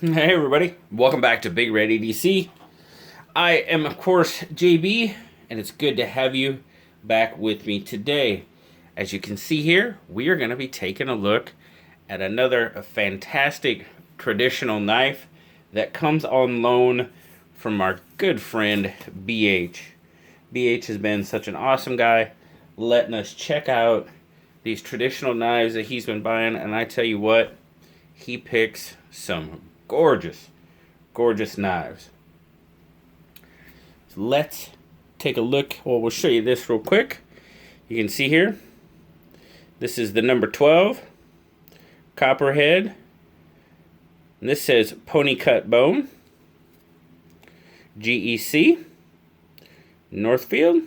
Hey everybody, welcome back to Big Red EDC. I am of course JB, and it's good to have you back with me today. As you can see here, we are going to be taking a look at another fantastic traditional knife that comes on loan from our good friend BH. BH has been such an awesome guy letting us check out these traditional knives that he's been buying, and I tell you what, he picks some gorgeous knives. So let's take a look. Well, we'll show you this real quick. You can see here, this is the number 12 copperhead, and this says pony cut bone, GEC Northfield,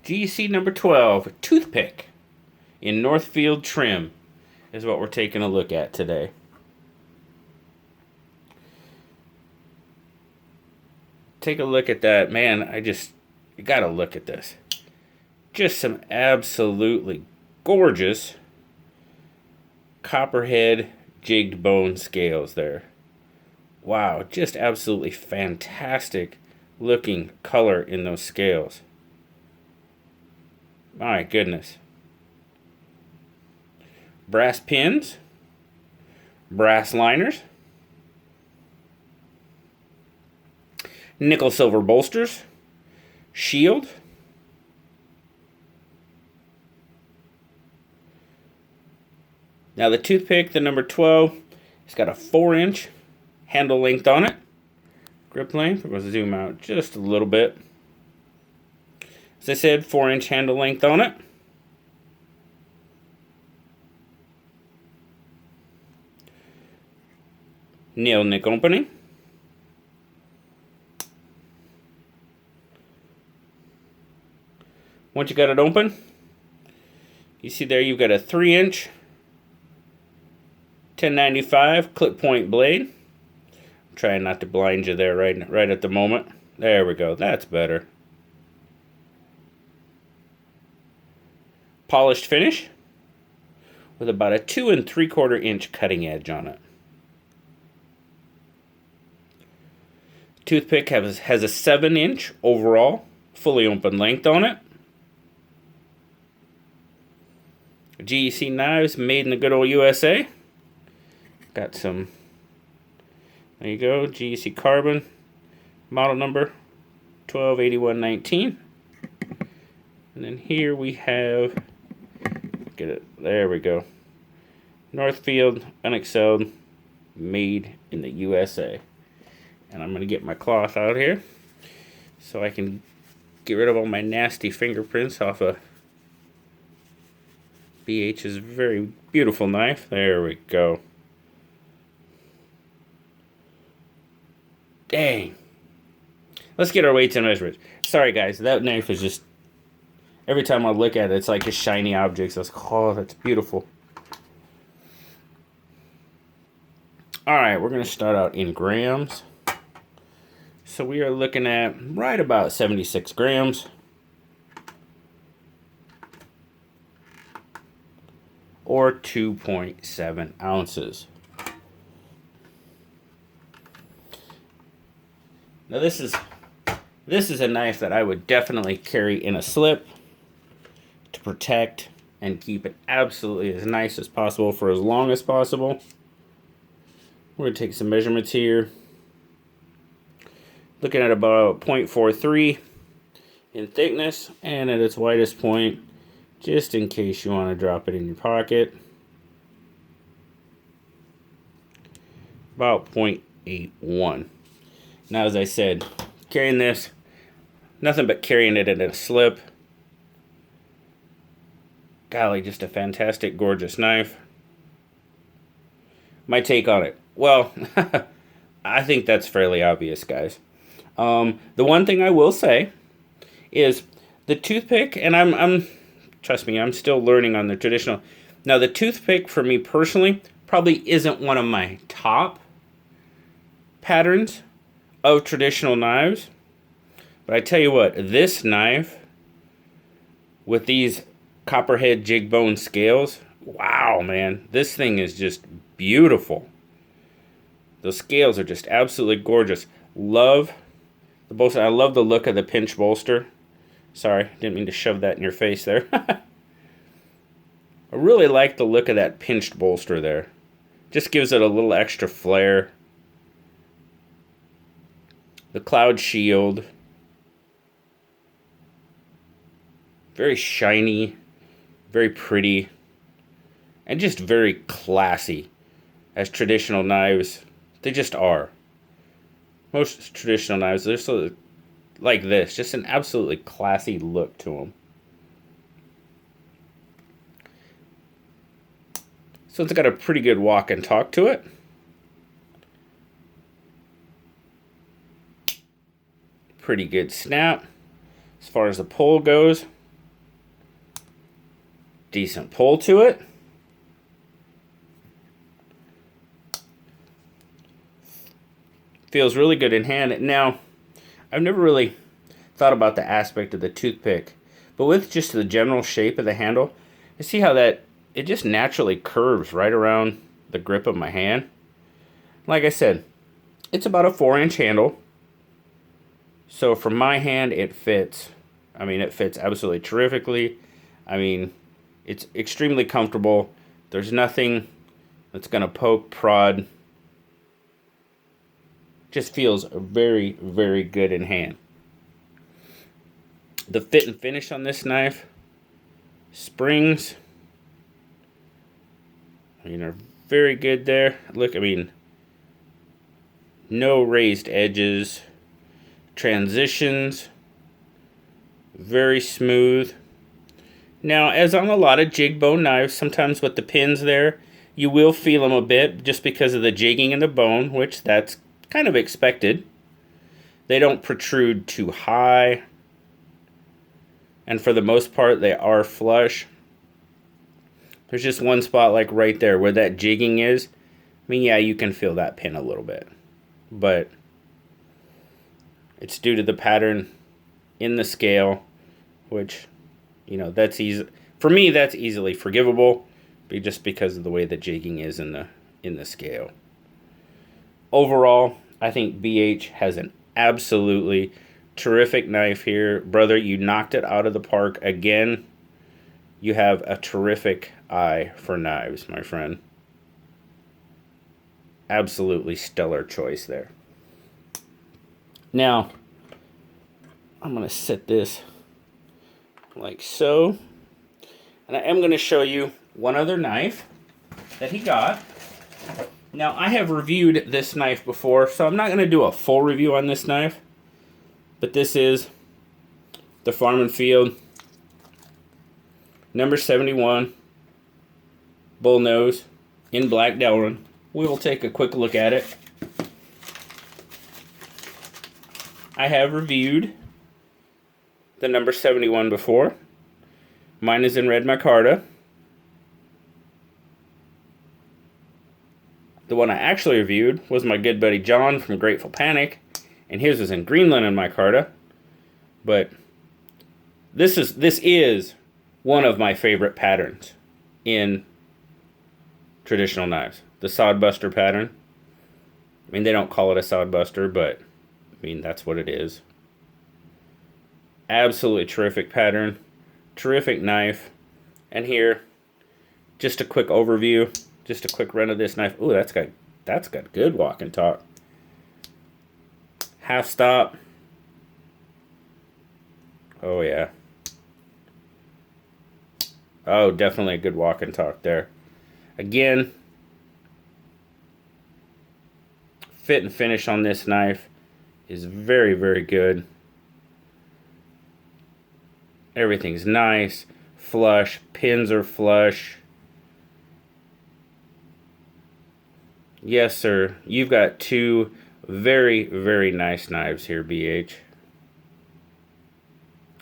GEC number 12 toothpick in Northfield trim is what we're taking a look at today. Take a look at that, man. You gotta look at this. Just some absolutely gorgeous copperhead jigged bone scales there. Wow, just absolutely fantastic looking color in those scales. My goodness. Brass pins, brass liners, nickel silver bolsters, shield, now the toothpick, the number 12, it's got a 4-inch handle length on it, grip length. We're going to zoom out just a little bit. As I said, 4-inch handle length on it. Nail nick opening. Once you got it open, you see there you've got a 3-inch 1095 clip point blade. I'm trying not to blind you there right at the moment. There we go, that's better. Polished finish with about a 2 3/4 inch cutting edge on it. Toothpick has a 7-inch overall fully open length on it. GEC knives made in the good old USA. Got some, there you go, GEC carbon, model number 128119. And then here we have, get it, there we go, Northfield unexcelled, made in the USA. And I'm going to get my cloth out here so I can get rid of all my nasty fingerprints off of BH's very beautiful knife. There we go. Dang. Let's get our weights and measurements. Sorry guys, that knife is just, every time I look at it, it's like a shiny object. So it's, oh, that's beautiful. Alright, we're going to start out in grams. So we are looking at right about 76 grams. Or 2.7 ounces. Now this is a knife that I would definitely carry in a slip to protect and keep it absolutely as nice as possible for as long as possible. We're going to take some measurements here. Looking at about 0.43 in thickness, and at its widest point, just in case you want to drop it in your pocket, about 0.81. Now, as I said, carrying this, nothing but carrying it in a slip. Golly, just a fantastic, gorgeous knife. My take on it. Well, I think that's fairly obvious, guys. The one thing I will say is the toothpick, and I'm trust me, I'm still learning on the traditional. Now, the toothpick for me personally probably isn't one of my top patterns of traditional knives, but I tell you what, this knife with these copperhead jig bone scales, Wow, man. This thing is just beautiful. The scales are just absolutely gorgeous. Love the bolster. I love the look of the pinch bolster. Sorry, didn't mean to shove that in your face there. I really like the look of that pinched bolster there. Just gives it a little extra flair. The cloud shield. Very shiny, very pretty, and just very classy, as traditional knives, they just are. Most traditional knives, they're sort of like this, just an absolutely classy look to them. So it's got a pretty good walk and talk to it. Pretty good snap as far as the pull goes. Decent pull to it. Feels really good in hand. Now, I've never really thought about the aspect of the toothpick, but with just the general shape of the handle, you see how that it just naturally curves right around the grip of my hand. Like I said, it's about a 4-inch handle. So for my hand, it fits. I mean, it fits absolutely terrifically. I mean, it's extremely comfortable. There's nothing that's going to poke, prod. Just feels very, very good in hand. The fit and finish on this knife, springs, are very good there. Look, I mean, no raised edges, transitions, very smooth. Now, as on a lot of jig bone knives, sometimes with the pins there, you will feel them a bit just because of the jigging in the bone, which that's kind of expected. They don't protrude too high, and for the most part, they are flush. There's just one spot like right there where that jigging is. I mean, yeah, you can feel that pin a little bit, but it's due to the pattern in the scale, which, that's easy. For me, that's easily forgivable, just because of the way the jigging is in the scale. Overall, I think BH has an absolutely terrific knife here. Brother, you knocked it out of the park again. You have a terrific eye for knives, my friend. Absolutely stellar choice there. Now, I'm going to set this like so. And I am going to show you one other knife that he got. Now, I have reviewed this knife before, so I'm not going to do a full review on this knife. But this is the Farm & Field number 71 bullnose in black Delrin. We will take a quick look at it. I have reviewed the number 71 before. Mine is in red micarta. The one I actually reviewed was my good buddy John from Grateful Panic, and his was in green linen micarta. But this is one of my favorite patterns in traditional knives. The sodbuster pattern. I mean, they don't call it a sodbuster, but I mean, that's what it is. Absolutely terrific pattern. Terrific knife. And here, just a quick overview. Just a quick run of this knife. Ooh, that's got good walk and talk. Half stop. Oh, yeah. Oh, definitely a good walk and talk there. Again, fit and finish on this knife is very, very good. Everything's nice, flush, pins are flush. Yes, sir. You've got two very, very nice knives here, BH.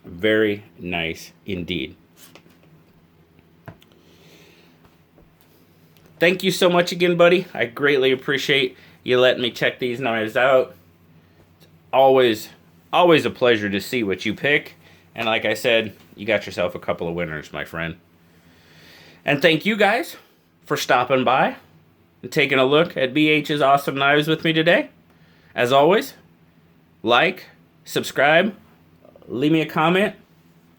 Very nice indeed. Thank you so much again, buddy. I greatly appreciate you letting me check these knives out. It's always a pleasure to see what you pick. And like I said, you got yourself a couple of winners, my friend. And thank you guys for stopping by and taking a look at BH's awesome knives with me today. As always, like, subscribe, leave me a comment.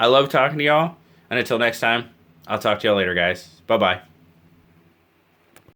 I love talking to y'all. And until next time, I'll talk to y'all later, guys. Bye-bye.